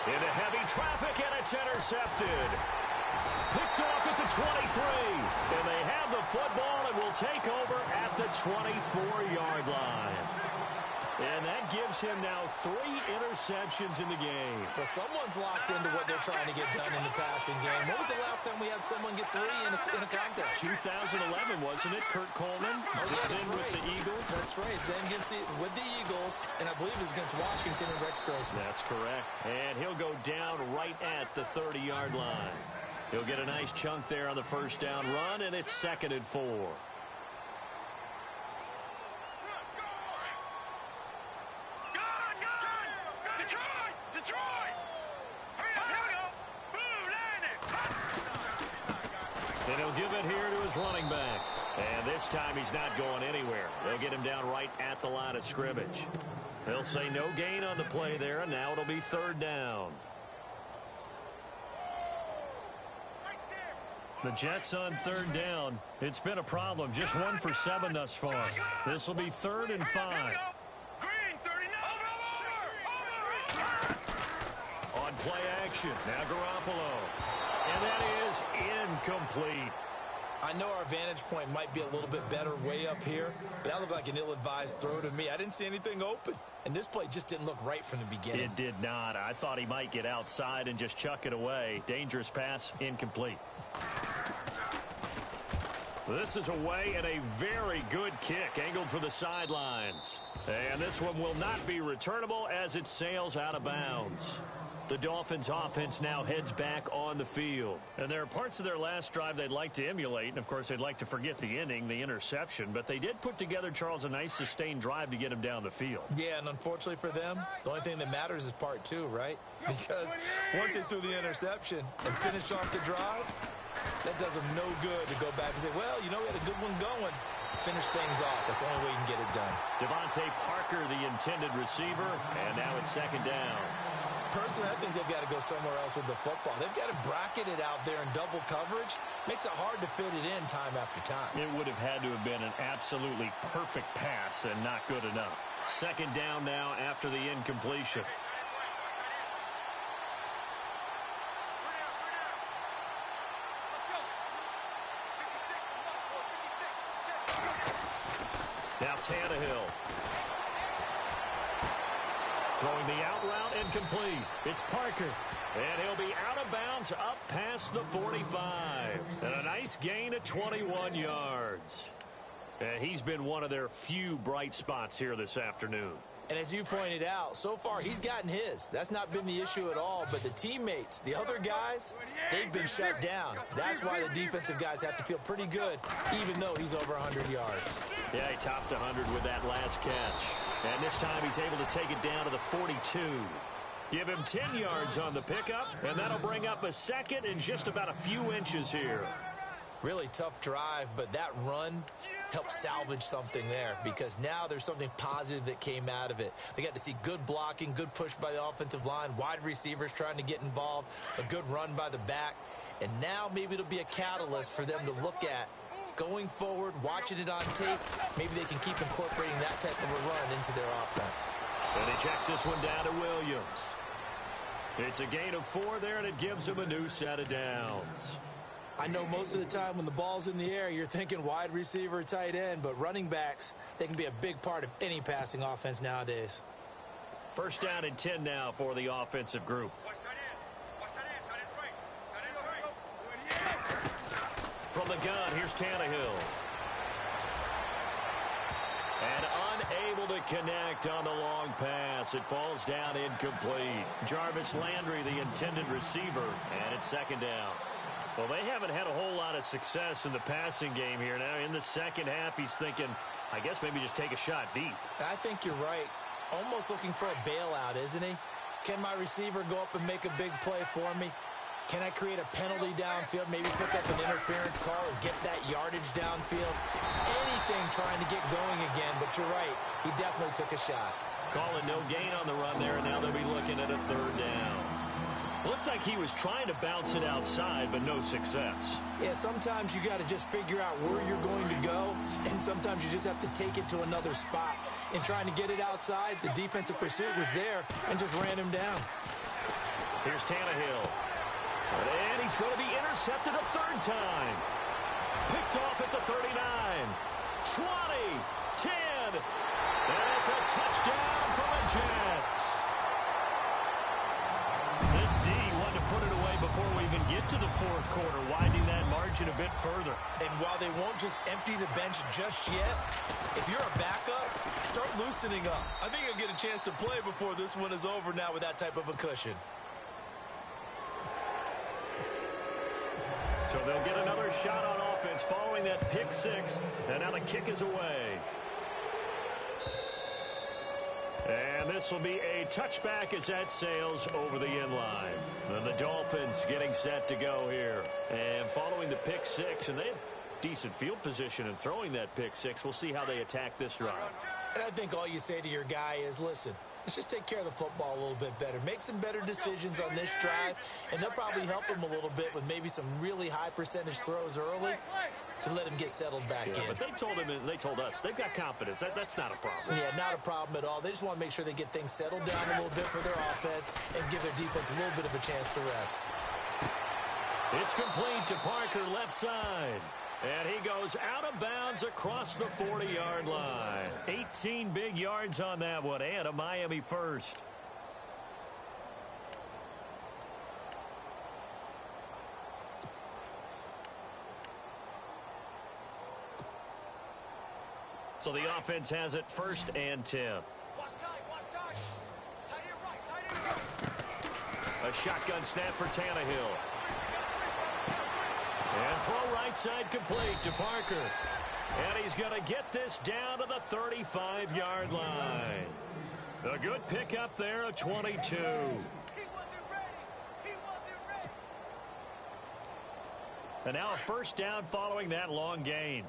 Into heavy traffic, and it's intercepted. Picked off at the 23. And they have the football and will take over at the 24-yard line. And that gives him now 3 interceptions in the game. Well, someone's locked into what they're trying to get done in the passing game. When was the last time we had someone get 3 in a contest? 2011, wasn't it? Kurt Coleman. Oh, yeah, that's right. With the Eagles. That's right. It's then with the Eagles, and I believe it's against Washington and Rex Grossman. That's correct. And he'll go down right at the 30-yard line. He'll get a nice chunk there on the first down run, and it's 2nd and 4. And he'll give it here to his running back. And this time he's not going anywhere. They'll get him down right at the line of scrimmage. They'll say no gain on the play there, and now it'll be 3rd down. The Jets on 3rd down. It's been a problem. Just 1 for 7 thus far. This will be 3rd and 5. On play action. Now Garoppolo. And that is incomplete. I know our vantage point might be a little bit better way up here, but that looked like an ill-advised throw to me. I didn't see anything open, and this play just didn't look right from the beginning. It did not. I thought he might get outside and just chuck it away. Dangerous pass, incomplete. This is away and a very good kick angled for the sidelines. And this one will not be returnable as it sails out of bounds. The Dolphins offense now heads back on the field. And there are parts of their last drive they'd like to emulate. And, of course, they'd like to forget the inning, the interception. But they did put together, Charles, a nice sustained drive to get him down the field. Yeah, and unfortunately for them, the only thing that matters is part 2, right? Because once they threw the interception and finished off the drive, that does them no good to go back and say, well, you know, we had a good one going. Finish things off. That's the only way you can get it done. Devontae Parker, the intended receiver, and now it's 2nd down. Personally, I think they've got to go somewhere else with the football. They've got to bracket it out there in double coverage. Makes it hard to fit it in time after time. It would have had to have been an absolutely perfect pass and not good enough. 2nd down now after the incompletion. Now Tannehill. Throwing the out route incomplete. It's Parker. And he'll be out of bounds up past the 45. And a nice gain of 21 yards. And he's been one of their few bright spots here this afternoon. And as you pointed out, so far he's gotten his. That's not been the issue at all. But the teammates, the other guys, they've been shut down. That's why the defensive guys have to feel pretty good, even though he's over 100 yards. Yeah, he topped 100 with that last catch. And this time he's able to take it down to the 42. Give him 10 yards on the pickup, and that'll bring up a second and just about a few inches here. Really tough drive, but that run helped salvage something there because now there's something positive that came out of it. They got to see good blocking, good push by the offensive line, wide receivers trying to get involved, a good run by the back, and now maybe it'll be a catalyst for them to look at going forward, watching it on tape. Maybe they can keep incorporating that type of a run into their offense. And he checks this one down to Williams. It's a gain of 4 there, and it gives him a new set of downs. I know most of the time when the ball's in the air, you're thinking wide receiver, tight end, but running backs, they can be a big part of any passing offense nowadays. First down and 10 now for the offensive group. From the gun, here's Tannehill. And unable to connect on the long pass. It falls down incomplete. Jarvis Landry, the intended receiver, and it's second down. Well, they haven't had a whole lot of success in the passing game here. Now, in the second half, he's thinking, I guess maybe just take a shot deep. I think you're right. Almost looking for a bailout, isn't he? Can my receiver go up and make a big play for me? Can I create a penalty downfield, maybe pick up an interference call or get that yardage downfield? Anything trying to get going again, but you're right. He definitely took a shot. Calling no gain on the run there, and now they'll be looking at a third down. Looked like he was trying to bounce it outside, but no success. Yeah, sometimes you got to just figure out where you're going to go, and sometimes you just have to take it to another spot. In trying to get it outside, the defensive pursuit was there and just ran him down. Here's Tannehill. And he's going to be intercepted a third time. Picked off at the 39. 20, 10. And it's a touchdown for the Jets. This D wanted to put it away before we even get to the fourth quarter, widening that margin a bit further. And while they won't just empty the bench just yet, if you're a backup, start loosening up. I think you'll get a chance to play before this one is over now with that type of a cushion. So they'll get another shot on offense following that pick six, and now the kick is away. And this will be a touchback as that sails over the end line. And the Dolphins getting set to go here. And following the pick six, and they have decent field position in throwing that pick six. We'll see how they attack this drive. And I think all you say to your guy is, listen, let's just take care of the football a little bit better. Make some better decisions on this drive, and they'll probably help him a little bit with maybe some really high percentage throws early to let him get settled back in. But they told him, and they told us, they've got confidence. That's not a problem. Yeah, not a problem at all. They just want to make sure they get things settled down a little bit for their offense and give their defense a little bit of a chance to rest. It's complete to Parker, left side. And he goes out of bounds across the 40-yard line. 18 big yards on that one, and a Miami first. So the offense has it first and 10. A shotgun snap for Tannehill. And throw right side complete to Parker. And he's going to get this down to the 35-yard line. A good pickup there of 22. And now a first down following that long gain.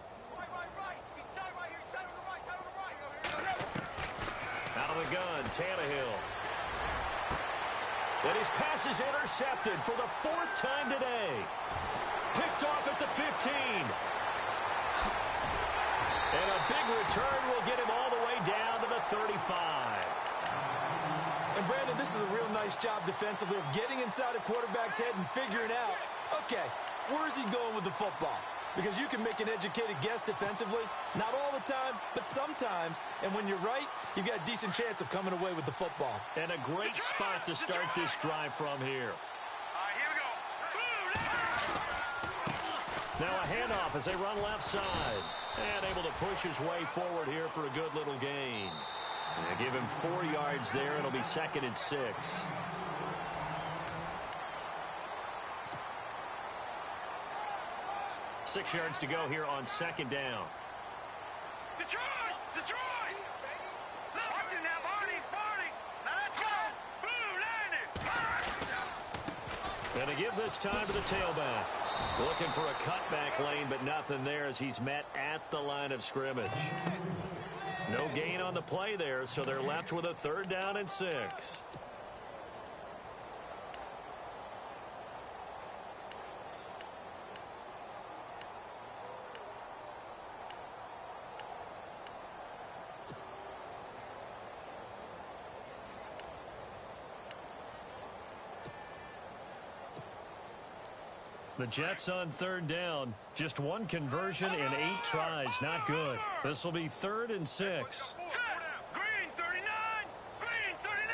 Out of the gun, Tannehill. And his pass is intercepted for the fourth time today. Picked off at the 15. And a big return will get him all the way down to the 35. And Brandon, this is a real nice job defensively of getting inside a quarterback's head and figuring out, okay, where's he going with the football? because you can make an educated guess defensively. Not all the time, but sometimes. And when you're right, you've got a decent chance of coming away with the football. And a great spot to start this drive from here. Here we go. Now a handoff as they run left side. And able to push his way forward here for a good little gain. And give him 4 yards there. It'll be 2nd and 6. Six yards to go here on 2nd down. Detroit! Detroit! Watch it now, Barney! Barney! Now let's go! Boom! Landed! And to give this time to the tailback. Looking for a cutback lane, but nothing there as he's met at the line of scrimmage. No gain on the play there, so they're left with a 3rd down and 6. The Jets on 3rd down. Just 1 conversion in 8 tries. Not good. This will be 3rd and 6. Set! Green 39! Green 39!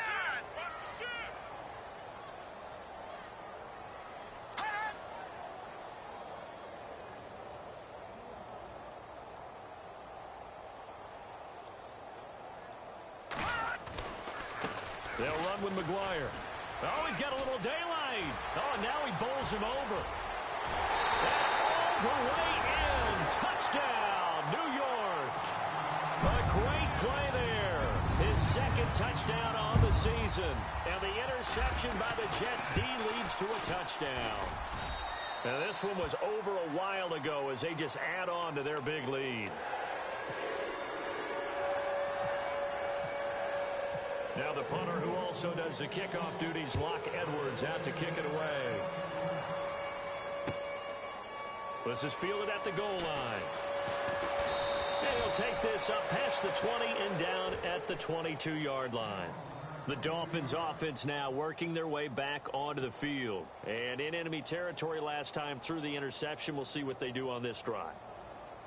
They'll run with McGuire. Oh, he's got a little daylight. Oh, and now he bowls him over. And all the way in. Touchdown, New York. A great play there. His 2nd touchdown on the season. And the interception by the Jets D leads to a touchdown. Now, this one was over a while ago as they just add on to their big lead. Now the punter who also does the kickoff duties, Locke Edwards, out to kick it away. This is fielded at the goal line. And he'll take this up past the 20 and down at the 22-yard line. The Dolphins offense now working their way back onto the field. And in enemy territory last time through the interception. We'll see what they do on this drive.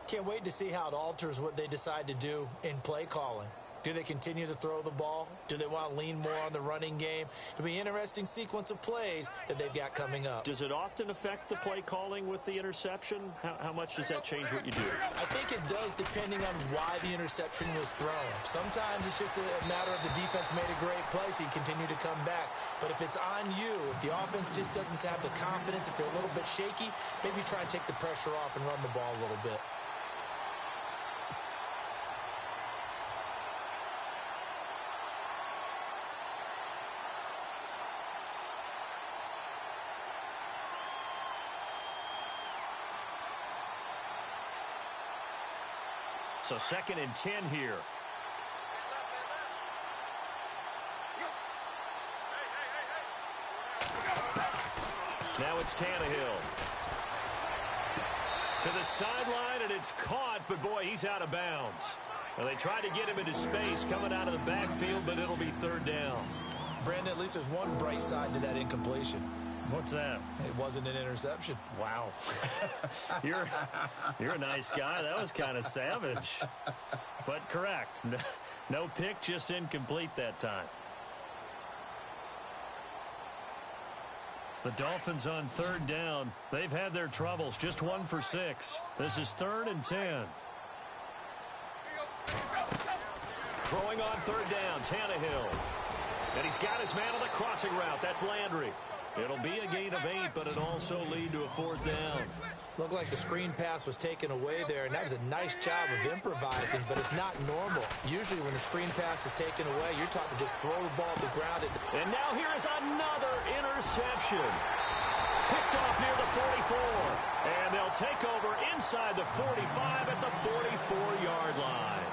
Can't wait to see how it alters what they decide to do in play calling. Do they continue to throw the ball? Do they want to lean more on the running game? It'll be an interesting sequence of plays that they've got coming up. Does it often affect the play calling with the interception? How much does that change what you do? I think it does depending on why the interception was thrown. Sometimes it's just a matter of the defense made a great play, so you continue to come back. But if it's on you, if the offense just doesn't have the confidence, if they're a little bit shaky, maybe try and take the pressure off and run the ball a little bit. So 2nd and 10 here. Now it's Tannehill. To the sideline, and it's caught, but boy, he's out of bounds. Well, they tried to get him into space coming out of the backfield, but it'll be 3rd down. Brandon, at least there's one bright side to that incompletion. What's that? It wasn't an interception. Wow. You're a nice guy. That was kind of savage. But correct. No pick, just incomplete that time. The Dolphins on 3rd down. They've had their troubles. Just 1 for 6. This is 3rd and 10. Throwing on 3rd down, Tannehill. And he's got his man on the crossing route. That's Landry. It'll be a gain of 8, but it'll also lead to a 4th down. Looked like the screen pass was taken away there, and that was a nice job of improvising, but it's not normal. Usually when the screen pass is taken away, you're taught to just throw the ball to the ground. And now here is another interception. Picked off near the 44. And they'll take over inside the 45 at the 44-yard line.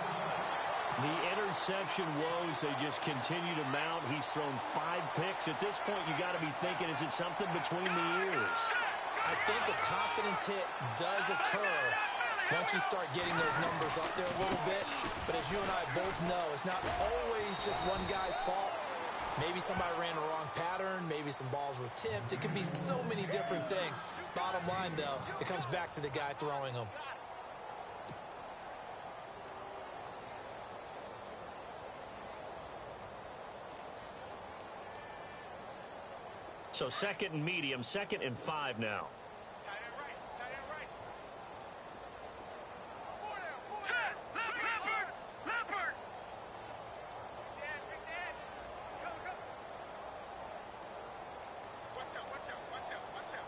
The interception woes, they just continue to mount. He's thrown 5 picks. At this point, you got to be thinking, is it something between the ears? I think a confidence hit does occur once you start getting those numbers up there a little bit. But as you and I both know, it's not always just one guy's fault. Maybe somebody ran a wrong pattern. Maybe some balls were tipped. It could be so many different things. Bottom line, though, it comes back to the guy throwing them. So 2nd and medium, 2nd and 5 now. Tight end right. Tight end right. Set. Leopard. Leopard. Big dash. Go, go. Watch out, watch out, watch out, watch out.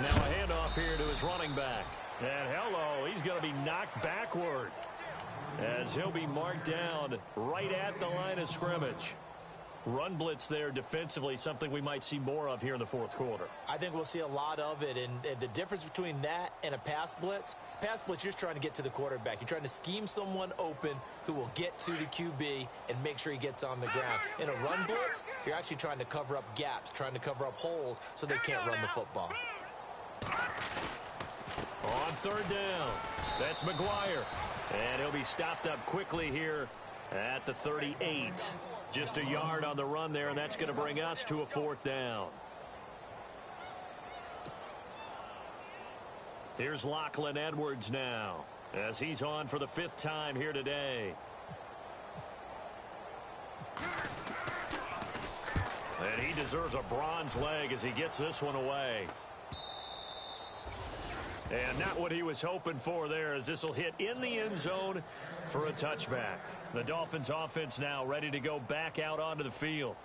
Now a handoff here to his running back. And hello, he's going to be knocked backward as he'll be marked down right at the line of scrimmage. Run blitz there defensively, something we might see more of here in the 4th quarter. I think we'll see a lot of it, and the difference between that and a pass blitz, you're just trying to get to the quarterback. You're trying to scheme someone open who will get to the QB and make sure he gets on the ground. In a run blitz, you're actually trying to cover up gaps, trying to cover up holes so they can't run the football. On 3rd down, that's McGuire. And he'll be stopped up quickly here at the 38. Just a yard on the run there, and that's going to bring us to a 4th down. Here's Lachlan Edwards now, as he's on for the 5th time here today. And he deserves a bronze leg as he gets this one away. And not what he was hoping for there, as this will hit in the end zone for a touchback. The Dolphins offense now ready to go back out onto the field.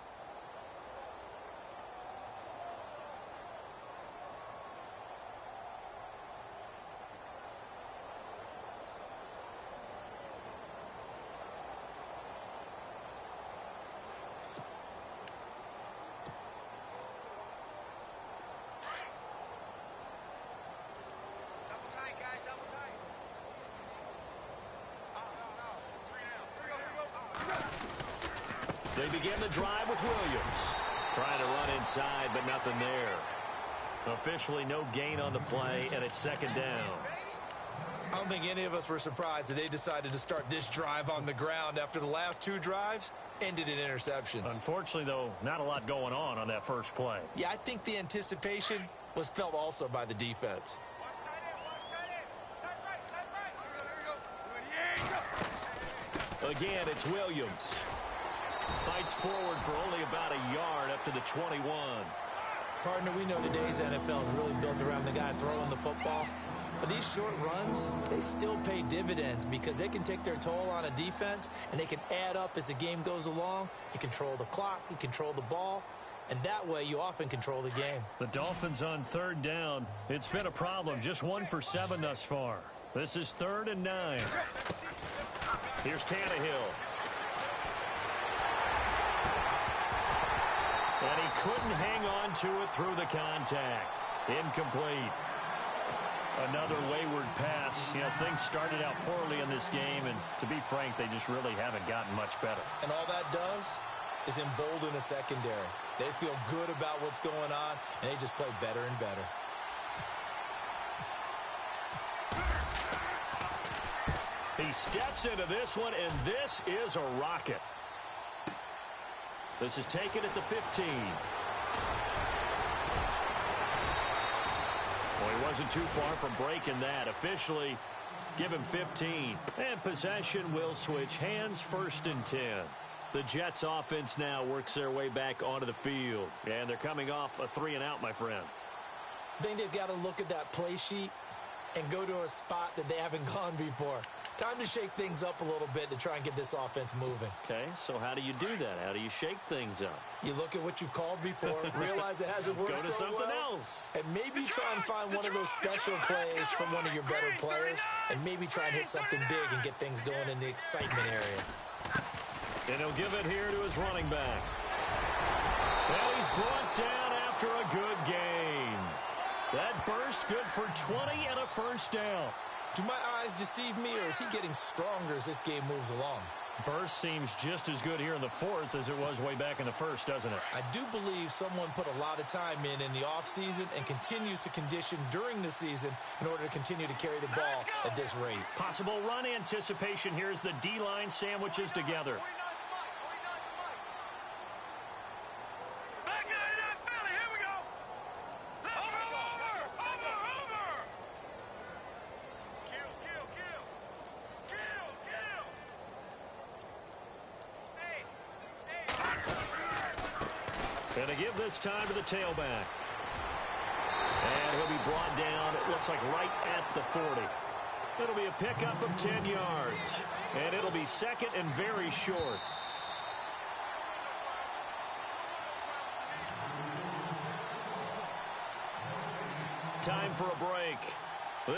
They begin the drive with Williams. Trying to run inside, but nothing there. Officially no gain on the play, and it's 2nd down. I don't think any of us were surprised that they decided to start this drive on the ground after the last 2 drives ended in interceptions. Unfortunately, though, not a lot going on that first play. Yeah, I think the anticipation was felt also by the defense. Again, it's Williams. Fights forward for only about a yard up to the 21. Partner, we know today's NFL is really built around the guy throwing the football. But these short runs, they still pay dividends because they can take their toll on a defense and they can add up as the game goes along. You control the clock, you control the ball, and that way you often control the game. The Dolphins on 3rd down. It's been a problem. Just 1 for 7 thus far. This is 3rd and 9. Here's Tannehill. And he couldn't hang on to it through the contact. Incomplete. Another wayward pass. You know, things started out poorly in this game, and to be frank, they just really haven't gotten much better. And all that does is embolden a secondary. They feel good about what's going on, and they just play better and better. He steps into this one, and this is a rocket. This is taken at the 15. Well, he wasn't too far from breaking that. Officially, give him 15. And possession will switch hands, 1st and 10. The Jets offense now works their way back onto the field. And they're coming off a 3-and-out, my friend. I think they've got to look at that play sheet and go to a spot that they haven't gone before. Time to shake things up a little bit to try and get this offense moving. Okay, so how do you do that? How do you shake things up? You look at what you've called before, realize it hasn't worked Go to so something well, else. and maybe try and find one of those special plays from one of your better players, and maybe try and hit something big and get things going in the excitement area. And he'll give it here to his running back. Well, he's brought down after a good game. That burst good for 20 and a 1st down. Do my eyes deceive me, or is he getting stronger as this game moves along? Burst seems just as good here in the fourth as it was way back in the first, doesn't it? I do believe someone put a lot of time in the offseason and continues to condition during the season in order to continue to carry the ball at this rate. Possible run anticipation here as the D-line sandwiches together. And to give this time to the tailback. And he'll be brought down, it looks like right at the 40. It'll be a pickup of 10 yards. And it'll be second and very short. Time for a break.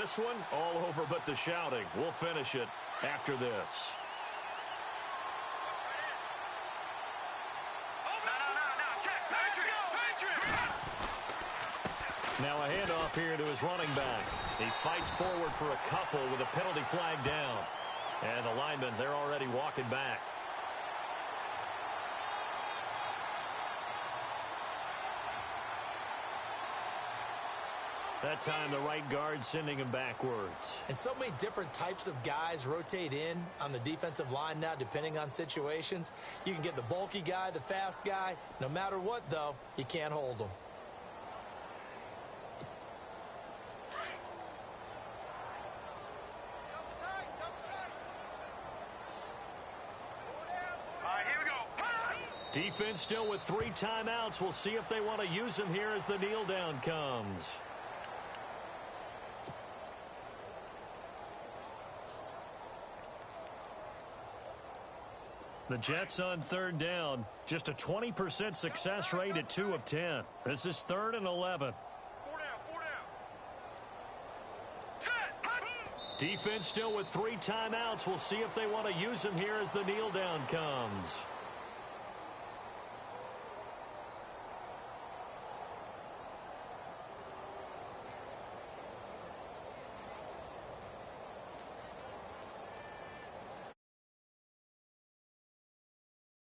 This one, all over but the shouting. We'll finish it after this. Now a handoff here to his running back. He fights forward for a couple with a penalty flag down. And the linemen, they're already walking back. That time the right guard sending him backwards. And so many different types of guys rotate in on the defensive line now depending on situations. You can get the bulky guy, the fast guy. No matter what, though, you can't hold them. Defense still with 3 timeouts. We'll see if they want to use them here as the kneel down comes. The Jets on 3rd down. Just a 20% success rate at 2 of 10. This is 3rd and 11. Defense still with 3 timeouts. We'll see if they want to use them here as the kneel down comes.